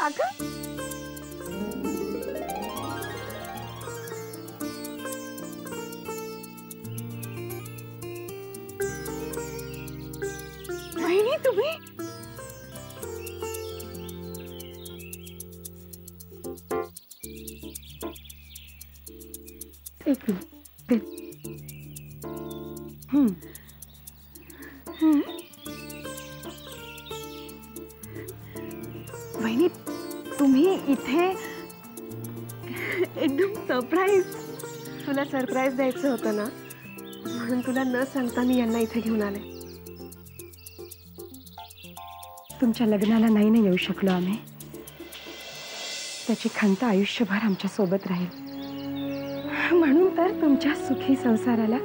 अगं वहिनी तुम्ही एक वहिनी तुम्ही इथे एकदम सरप्राईज. तुला सरप्राईज द्यायचं होतं ना, म्हणून तुला न सांगता मी यांना इथे घेऊन आले. तुमच्या लग्नाला नाही येऊ शकलो आम्ही. त्याची खंत आयुष्यभर आमच्या सोबत राहील. म्हणून तर तुमच्या सुखी संसाराला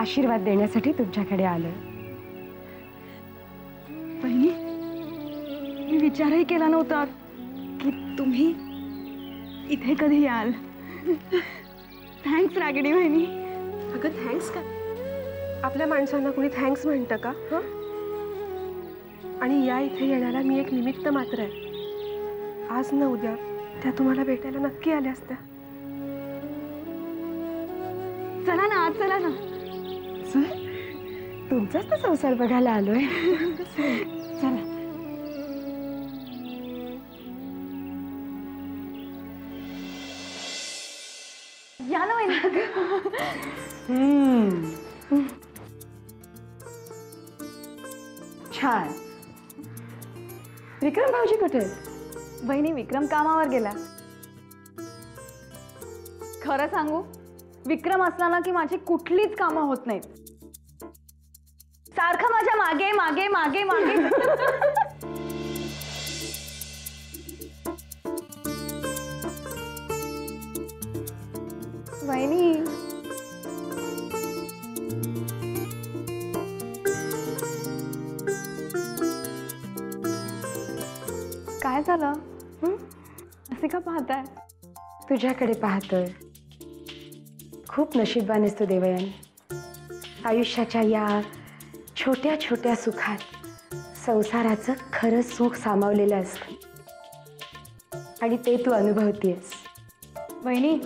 आशीर्वाद देण्यासाठी तुमच्याकडे आलोय. बहिणी, मी विचारही केला नव्हता की तुम्ही इथे कधी याल. थँक्स रागिणी बहिणी. अगं थँक्स का? आपल्या माणसांना कोणी थँक्स म्हणतं का? आणि या इथे येण्याला मी एक निमित्त मात्र आहे. आज न उद्या त्या तुम्हाला भेटायला नक्की आल्या असत्या. चला ना, आज चला ना. तुमचाच तर संसार बघायला आलोय. चला. या ना वहिनी. छान. विक्रम भाऊजी कुठे आहेत? बहिणी, विक्रम कामावर गेला. खरं सांगू, विक्रम असला ना की माझी कुठलीच कामं होत नाहीत. सारखं माझ्या मागे मागे मागे मागे. वहिनी, काय झालं? असे का पाहताय? तुझ्याकडे पाहतोय. खूप नशीबवान तू देवयानी. आयुष्याच्या या छोट्या छोट्या सुखात संसाराचं खरं सुख सामावलेलं असतं आणि ते तू अनुभवतेस. वहिनी,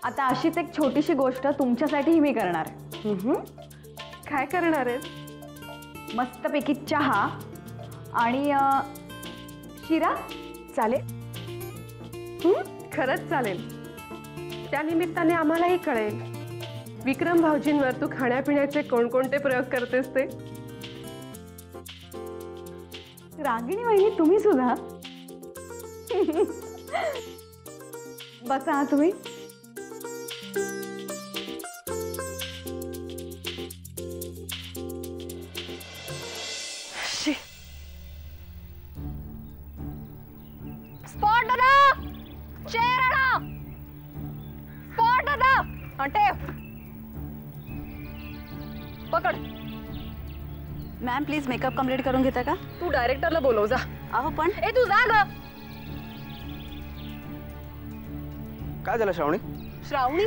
आता अशीच एक छोटीशी गोष्ट तुमच्यासाठीही मी करणार आहे. काय करणार आहे? मस्तपैकी चहा आणि शिरा. चालेल? खरंच चालेल. त्या निमित्ताने आम्हालाही कळेल विक्रम भाऊजींवर तू खाण्यापिण्याचे कोणकोणते प्रयोग करतेस ते. रागिणी वहिनी, तुम्ही सुद्धा. बसा तुम्ही. स्पॉट दादा, चेअर आणा. स्पॉट दादा, ठेव. पकड. मॅम, प्लीज मेकअप कम्प्लीट करून घेता का? तू डायरेक्टरला बोलव जा. अहो पण ए तू जा ग. काय झालं Shravani? Shravani,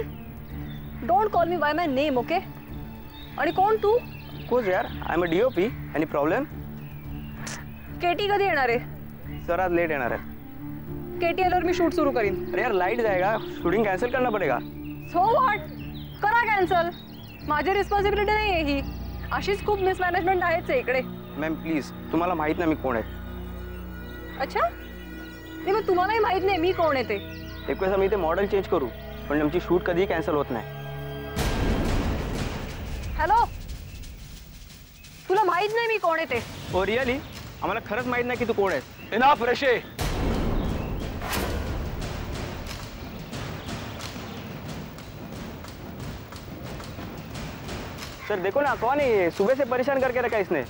don't call me by my name, okay? आणि कोण तू? कोच यार, I am a DOP. Any problem? KT कधी येणार आहे? सर आज लेट येणार है. केटी आल्यावर मी शूट सुरू करीन. अरे यार लाइट जाएगा, शूटिंग कैंसिल करना पड़ेगा. So what? करा कॅन्सल. माझी रिस्पॉन्सिबिलिटी नाही आहे ही. अशीच खूप मिसमॅनेजमेंट आहेच आहे इकडे. मॅम प्लीज, तुम्हाला माहित नाही मी कोण आहे. अच्छा, नाही मग तुम्हालाही माहित नाही मी कोण आहे ते. एक वेळेस आम्ही इथे मॉडेल चेंज करू, पण आमची शूट कधीही कॅन्सल होत नाही. हॅलो, तुला माहित नाही मी कोण आहे ते? Oh really? आम्हाला खरंच माहित नाही की तू कोण आहेस. इनफ ऋषि. सर देखो ना, कौन है ये? सुबह से परेशान करके रखा इसने.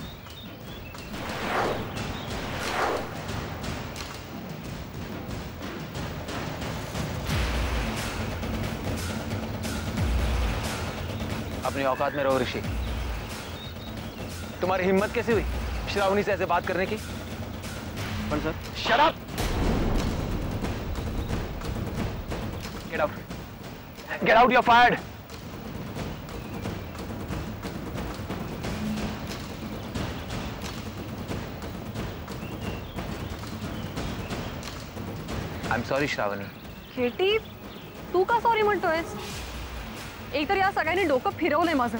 अपनी औकात में रहो ऋषि. तुम्हारी हिम्मत कैसे हुई श्रावणी से ऐसे बात करने की? पण sir. Shut up. Get out. Get out, you are fired. I am sorry Shravani. Katie, तू का सॉरी म्हणतोयस? एक तर या सगळ्यांनी डोकं फिरवलंय माझं.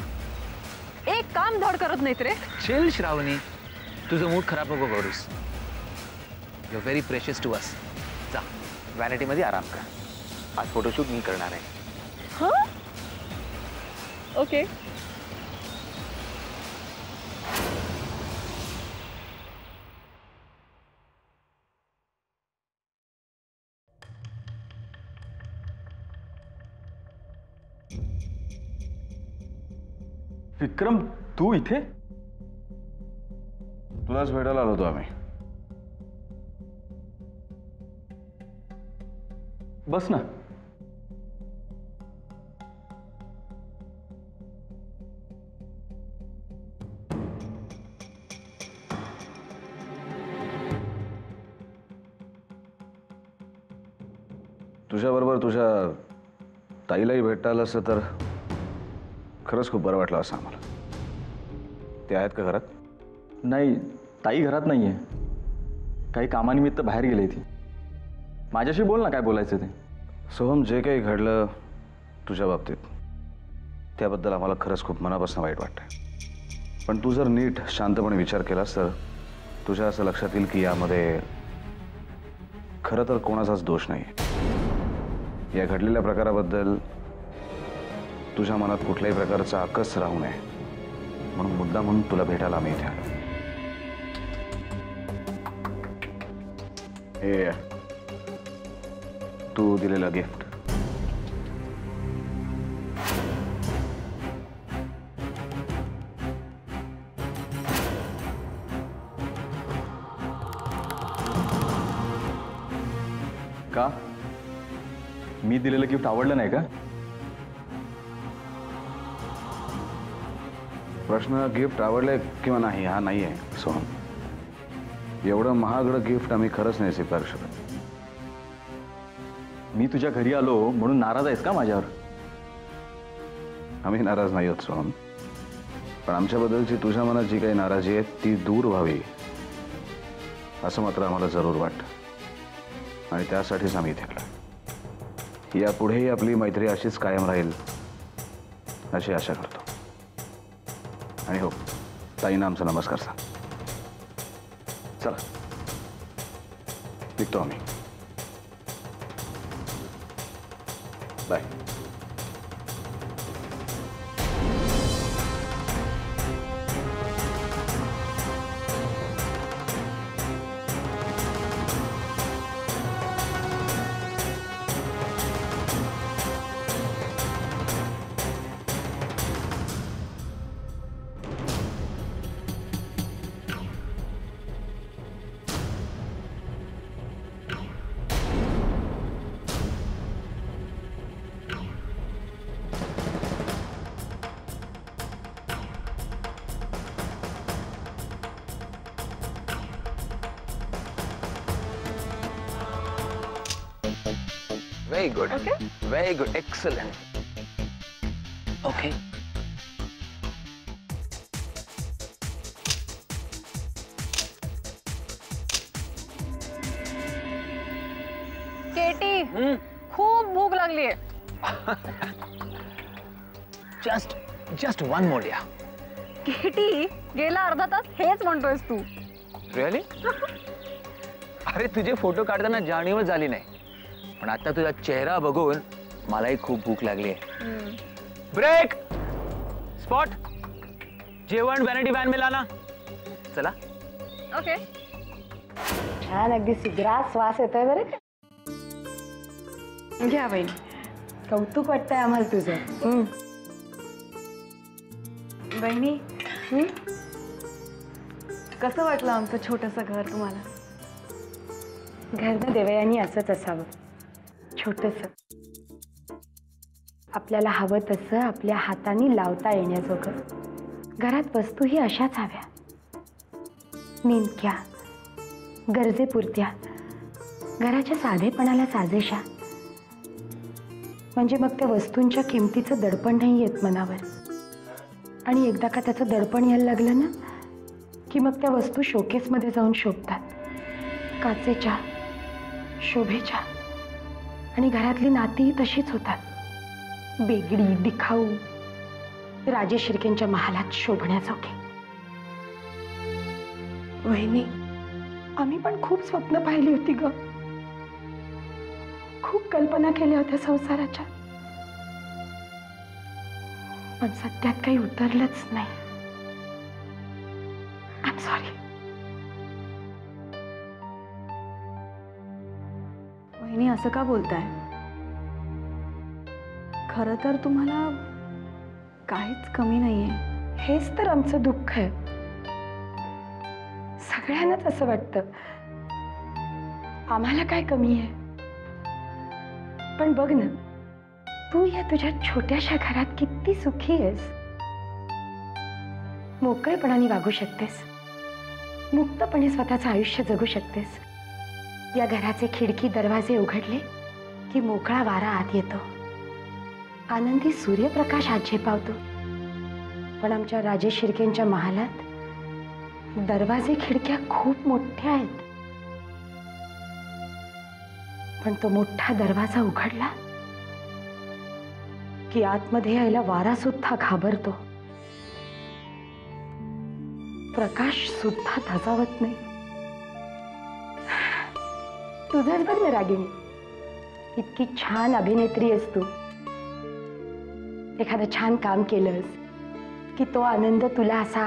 एक काम धड करत नाहीत रे. चिल श्रावणी, तुझं मूड खराब नको करूस. You very precious to us. जा व्हॅनिटीमध्ये आराम कर. आज फोटोशूट मी करणार आहे. हां, ओके. विक्रम, तू इथे? तुलाच भेटायला आलो होतो आम्ही. बस ना. तुझ्याबरोबर तुझ्या ताईलाही भेटता आलं असतं तर खरंच खूप बरं वाटलं असं आम्हाला. ते आहेत का घरात? नाही, ताई घरात नाही आहे. काही कामानिमित्त बाहेर गेली ती. माझ्याशी बोल ना, काय बोलायचं ते. सोहम, जे काही घडलं तुझ्या बाबतीत त्याबद्दल आम्हाला खरंच खूप मनापासून वाईट वाटतंय. पण तू जर नीट शांतपणे विचार केलास तर तुझ्या असं लक्षात येईल की यामध्ये खरं तर कोणाचाच दोष नाही. या घडलेल्या प्रकाराबद्दल तुझ्या मनात कुठल्याही प्रकारचा आकस राहू नये म्हणून मुद्दा म्हणून तुला भेटायला आम्ही इथे आलो. हे तू दिलेलं गिफ्ट. का? मी दिलेलं गिफ्ट आवडलं नाही का? प्रश्न गिफ्ट आवडले किंवा नाही हा नाही आहे सोहम. एवढं महागडं गिफ्ट आम्ही खरंच नाही स्वीकारू शकत. मी तुझ्या घरी आलो म्हणून नाराज आहेस का माझ्यावर? आम्ही नाराज नाही आहोत सोहम, पण आमच्याबद्दलची तुझ्या मनात जी काही नाराजी आहे ती दूर व्हावी असं मात्र आम्हाला जरूर वाटतं आणि त्यासाठीच आम्ही इथे आलो. यापुढेही आपली मैत्री अशीच कायम राहील अशी आशा करतो. आणि हो, ताईंना आमचा नमस्कार सांग. चला निघतो आम्ही. Bye. Very good. Okay. Very good. Excellent. Okay. Katie, खूप भूक लागलीये. Just one more, yeah. Katie, गेला अर्धा तास हेच म्हणतोयस तू. Really? अरे तुझे फोटो काढताना जाणीवच झाली नाही, पण आता तुझा चेहरा बघून मलाही खूप भूक लागली आहे. ब्रेक. स्पॉट. जेवण व्हॅनिटी व्हॅन में लाना. चला. ओके. छान, अगदी सुग्रास वास येतोय बरं का. घ्या बहिणी, कौतुक वाटतंय आम्हाला तुझं. बहिणी, कसं वाटलं आमचं छोटंसं घर तुम्हाला? घर ना देवयानी असंच असावं, छोटंसं. आपल्याला हवं तसं आपल्या हाताने लावता येण्याजोगं. घरात वस्तूही अशाच हव्या, नेमक्या, गरजेपुरत्या, घराच्या साधेपणाला साजेशा. म्हणजे मग त्या वस्तूंच्या किमतीचं दडपण नाही येत मनावर. आणि एकदा का त्याचं दडपण यायला लागलं ना की मग त्या वस्तू शोकेसमध्ये जाऊन शोभतात, काचेच्या, शोभेच्या. आणि घरातली नाती तशीच होतात, बेगडी दिखाऊ, राजे शिर्केंच्या महालात शोभण्याजोगे. वहिनी, आम्ही पण खूप स्वप्न पाहिली होती ग, खूप कल्पना केल्या होत्या संसाराच्या, पण सत्यात काही उतरलंच नाही. I am sorry. वहिनी असं का बोलताय? खरं तर तुम्हाला काहीच कमी नाहीये. हेच तर आमचं दुःख आहे. सगळ्यांनाच असं वाटतं आम्हाला काय कमी आहे. पण बघ ना, तू या तुझ्या छोट्याशा घरात किती सुखी आहेस. मोकळेपणाने वागू शकतेस, मुक्तपणे स्वतःचं आयुष्य जगू शकतेस. या घराचे खिडकी दरवाजे उघडले की मोकळा वारा आत येतो, आनंदी सूर्यप्रकाश आत झेपावतो. पण आमच्या राजे शिर्केंच्या महालात दरवाजे खिडक्या खूप मोठ्या आहेत, पण तो मोठा दरवाजा उघडला की आतमध्ये यायला वारा सुद्धा घाबरतो, प्रकाश सुद्धा धजावत नाही. तुझंच बघ ना रागिणी, इतकी छान अभिनेत्री आहेस तू. एखादं छान काम केलंस की तो आनंद तुला असा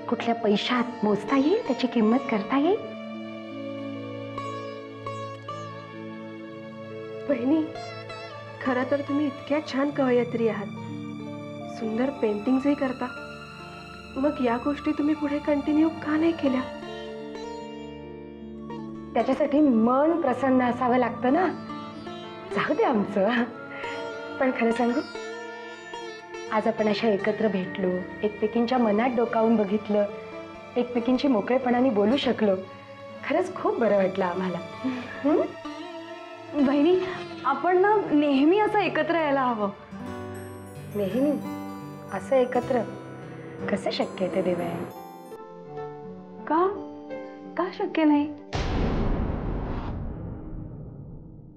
कुठल्या पैशात मोजता येईल, त्याची किंमत करता येईल. बहिणी, खरं तर तुम्ही इतक्या छान कवयित्री आहात, सुंदर पेंटिंग्सही करता. मग या गोष्टी तुम्ही पुढे कंटिन्यू का नाही केल्या? त्याच्यासाठी मन प्रसन्न असावं लागतं ना. जाऊ दे आमचं. पण खरं सांगू, आज आपण अशा एकत्र भेटलो, एकमेकींच्या मनात डोकावून बघितलं, एकमेकींची मोकळेपणाने बोलू शकलो. खरंच खूप बरं वाटलं आम्हाला. बहिणी, आपण ना नेहमी असं एकत्र यायला हवं. नेहमी असं एकत्र कसं शक्य आहे ते देवयानी? का का शक्य नाही?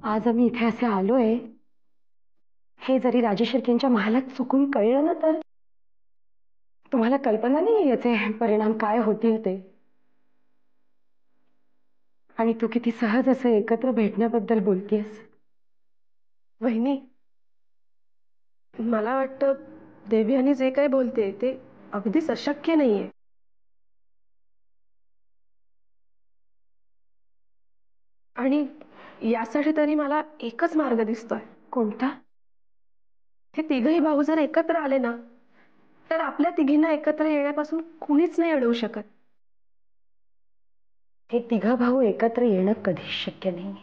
आज आम्ही इथे असे आलोय हे जरी राजे शिर्केंच्या महालात चुकून कळलं ना, तर तुम्हाला कल्पना नाही याचे परिणाम काय होतील ते. आणि तू किती सहज असं एकत्र भेटण्याबद्दल बोलतेस. वहिनी, मला वाटतं देवयानी जे काही बोलते ते अगदीच अशक्य नाहीये. आणि यासाठी तरी मला एकच मार्ग दिसतोय. कोणता? हे तिघही भाऊ जर एकत्र आले ना, तर आपल्या तिघींना एकत्र येण्यापासून कुणीच नाही अडवू शकत. हे तिघं भाऊ एकत्र येणं कधीच शक्य नाही.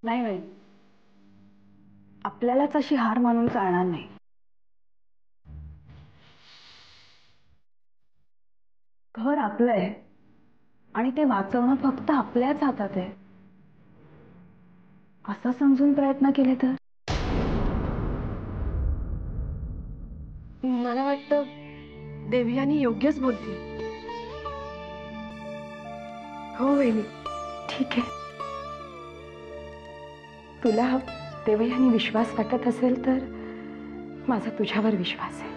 नाही नाही, आपल्यालाच अशी हार मानून चालणार नाही. घर आपलं आहे आणि ते वाचवणं फक्त आपल्याच हातात आहे, असं समजून प्रयत्न केले तर. मला वाटतं देवयानी योग्यच बोलते. हो वहिनी. ठीक आहे, तुला देवयानी विश्वास वाटत असेल तर माझा तुझ्यावर विश्वास आहे,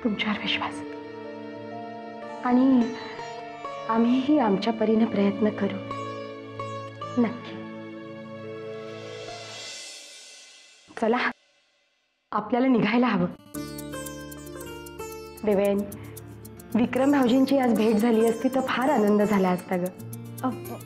तुमच्यावर विश्वास. आणि आम्हीही आमच्या परीने प्रयत्न करू, नक्की. चला, आपल्याला निघायला हवं. देवयानी, विक्रम भाऊजींची आज भेट झाली असती तर फार आनंद झाला असता ग.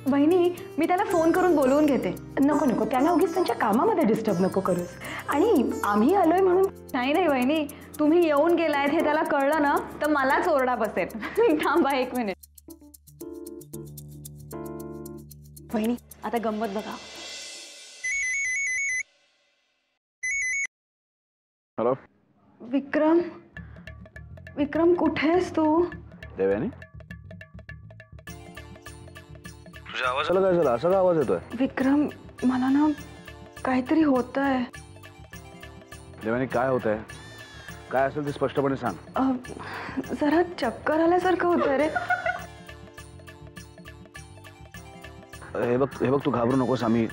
बहिणी, मी त्याला फोन करून बोलवून घेते. नको नको, त्यांना उगीच त्यांच्या कामामध्ये डिस्टर्ब नको करूस. आणि आम्ही आलोय म्हणून. नाही नाही बहिणी, तुम्ही येऊन गेलायत हे त्याला कळलं ना तर मलाच ओरडा बसेल. थांबा 1 मिनिट. बहिणी, आता गंमत बघा. हॅलो विक्रम, विक्रम कुठे आहेस तू? देवयानी, तुझ्या आवाजाला काय झालं? असा का आवाज येतोय? विक्रम, मला ना काहीतरी होतंय. देवयानी, काय होतंय? काय असेल ते स्पष्टपणे सांग. जरा चक्कर आल्यासारखं होतं रे. हे बघ तू घाबरू नकोस. आम्ही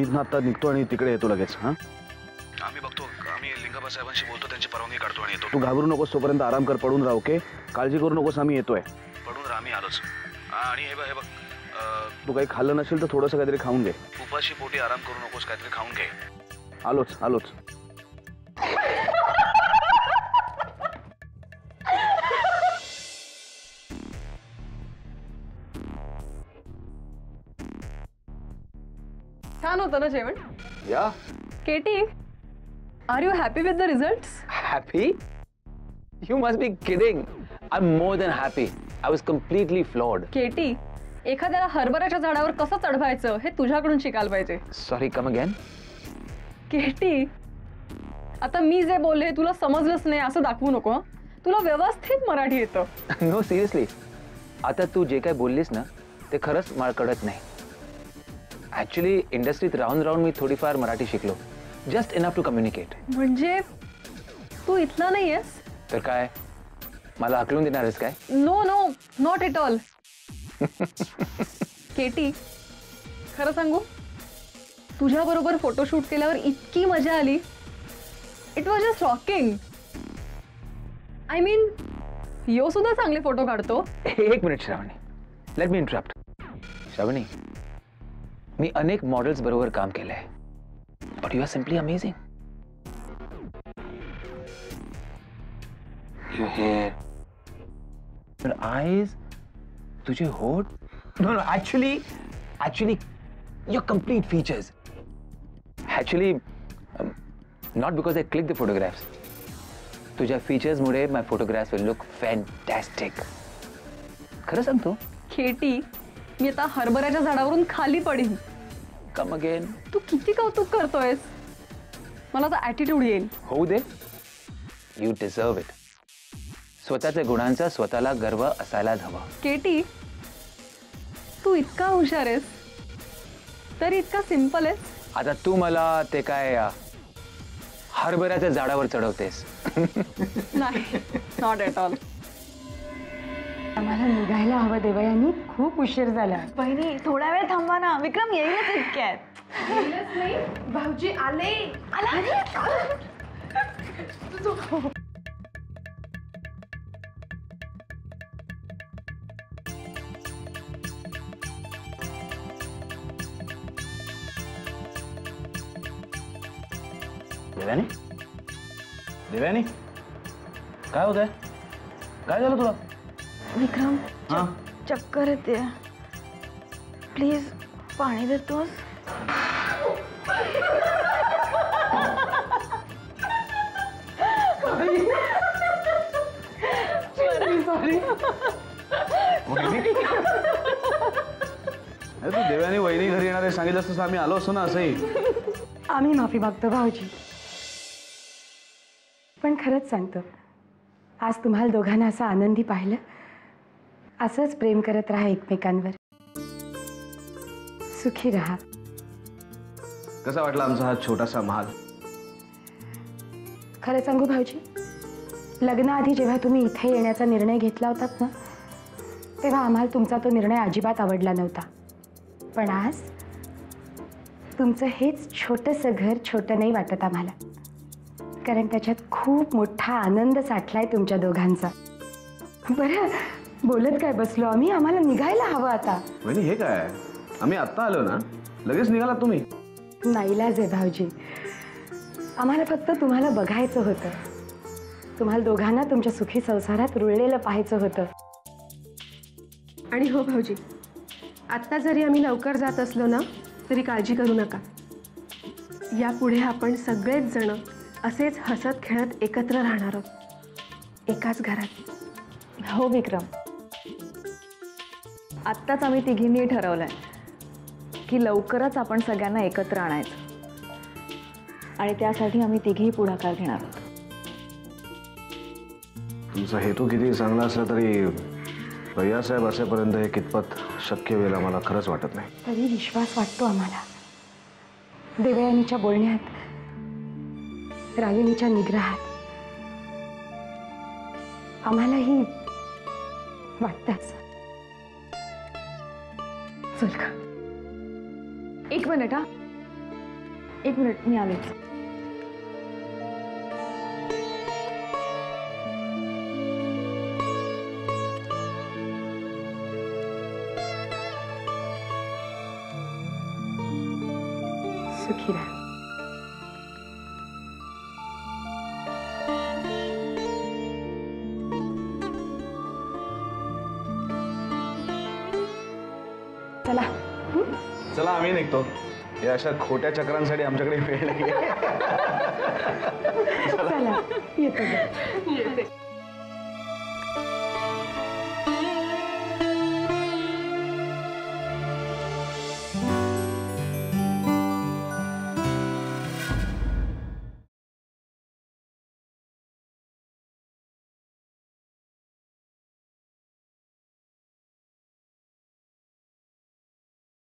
इथनं आता निघतो आणि तिकडे येतो लगेच. हां, आम्ही बघतो. आम्ही लिंगाबा साहेबांशी बोलतो, त्यांची परवानगी काढतो आणि येतो. तू घाबरू नकोस, तोपर्यंत आराम कर, पडून राहा. ओके, काळजी करू नकोस, आम्ही येतोय. पडून राहा, आम्ही आलोच. आणि हे बघ तू काही खाल्लं नसेल तर थोडंसं काहीतरी खाऊन घे. उपाशी पोटी आराम करू नकोस, काहीतरी खाऊन घे. आलोच. छान होतं ना जेवण? या Katie, are you happy with the result? Happy? You must be kidding. I am more than happy. I was completely floored. Katie, एखाद्याला हरभऱ्याच्या झाडावर कसं चढवायचं हे तुझ्याकडून शिकायला पाहिजे. Sorry, come again. केटी, आता मी जे बोलले तुला समजलंच नाही असं दाखवू नको. तुला व्यवस्थित मराठी येतं. नो सिरियसली, आता तू जे काय बोललीस ना ते खरंच मला कळत नाही. ॲक्च्युली इंडस्ट्रीत राहून मी थोडीफार मराठी शिकलो. Just enough to communicate. म्हणजे तू इथला नाहीयेस? तर काय, मला हकलून देणार आहेस काय? No, not at all. Katie, खरं सांगू, तुझ्याबरोबर फोटोशूट केल्यावर इतकी मजा आली. It was just shocking. I mean, यो सुद्धा चांगले फोटो काढतो. एक minute Shravani, let me interrupt. Shravani, मी अनेक मॉडेल्स बरोबर काम केलंय, but you are simply amazing. Your hair, your eyes, तुझे होठ. No, actually your complete features. Actually not because I click the photographs. तुझ्या फीचर्समुळे my photographs will look fantastic. खरं सांगतो. केटी, मी आता हरभऱ्याच्या झाडावरून खाली पडीन. Come again. तू किती कौतुक करतोयस. मला आता ॲटिट्यूड येईल. होऊ दे. You deserve it. स्वतःच्या गुणांचा स्वतःला गर्व असायला हवा. केटी, तू इतका हुशार आहेस तरी इतका सिंपल आहेस. आता तू मला ते काय हरभऱ्याच्या झाडावर चढवतेस. नाही, नॉट एट ऑल. आम्हाला निघायला हवं देवयानी, खूप उशीर झाला. बहिणी, थोडा वेळ थांबा ना, विक्रम येईलच इतक्यात. भाऊजी आले. देवयानी, काय होत आहे? काय झालं तुला? विक्रम, हां, चक्कर येते. प्लीज पाणी देतोस? अरे तू देवयानी वहिनी घरी येणार आहे सांगितलं असतं आम्ही आलो असतो ना. असंही आम्ही माफी मागतो भाऊजी. पण खरंच सांगतो, आज तुम्हाला दोघांना असं आनंदी पाहिलं. असंच प्रेम करत राहा एकमेकांवर. सुखी राहा. कसा वाटला आमचा हा छोटासा महाल? खरं सांगू भाऊजी, लग्नाआधी जेव्हा तुम्ही इथे येण्याचा निर्णय घेतला होतात ना, तेव्हा आम्हाला तुमचा तो निर्णय अजिबात आवडला नव्हता. पण आज तुमचं हेच छोटंसं घर छोटं नाही वाटत आम्हाला, कारण त्याच्यात खूप मोठा आनंद साठलाय तुमच्या दोघांचा. बरं, बोलत काय बसलो आम्ही, आम्हाला निघायला हवं आता. वहिनी हे काय, आम्ही आत्ता आलो ना, लगेच निघालात तुम्ही? नाईलाज आहे भाऊजी, आम्हाला फक्त तुम्हाला बघायचं होतं. तुम्हाला दोघांना तुमच्या सुखी संसारात रुळलेलं पाहायचं होतं. आणि हो भाऊजी, आत्ता जरी आम्ही लवकर जात असलो ना तरी काळजी करू नका. यापुढे आपण सगळेच जण असेच हसत खेळत एकत्र राहणार आहोत, एकाच घरात. हो विक्रम, आत्ताच आम्ही तिघींनी ठरवलंय की लवकरच आपण सगळ्यांना एकत्र आणायचं, आणि त्यासाठी आम्ही तिघेही पुढाकार घेणार आहोत. तुमचा हेतू किती चांगला असला तरी भैयासाहेब असेपर्यंत हे कितपत शक्य होईल आम्हाला खरंच वाटत नाही. तरी विश्वास वाटतो आम्हाला. देवयानीच्या बोलण्यात, रागिणीच्या निग्रहात, आम्हालाही वाटतंच. चल का? एक मिनिट हा, एक मिनिट, मी आलेच. सुखी राहा. चला. चला आम्ही निघतो. या अशा खोट्या चक्रांसाठी आमच्याकडे वेळ नाही. चला येतो.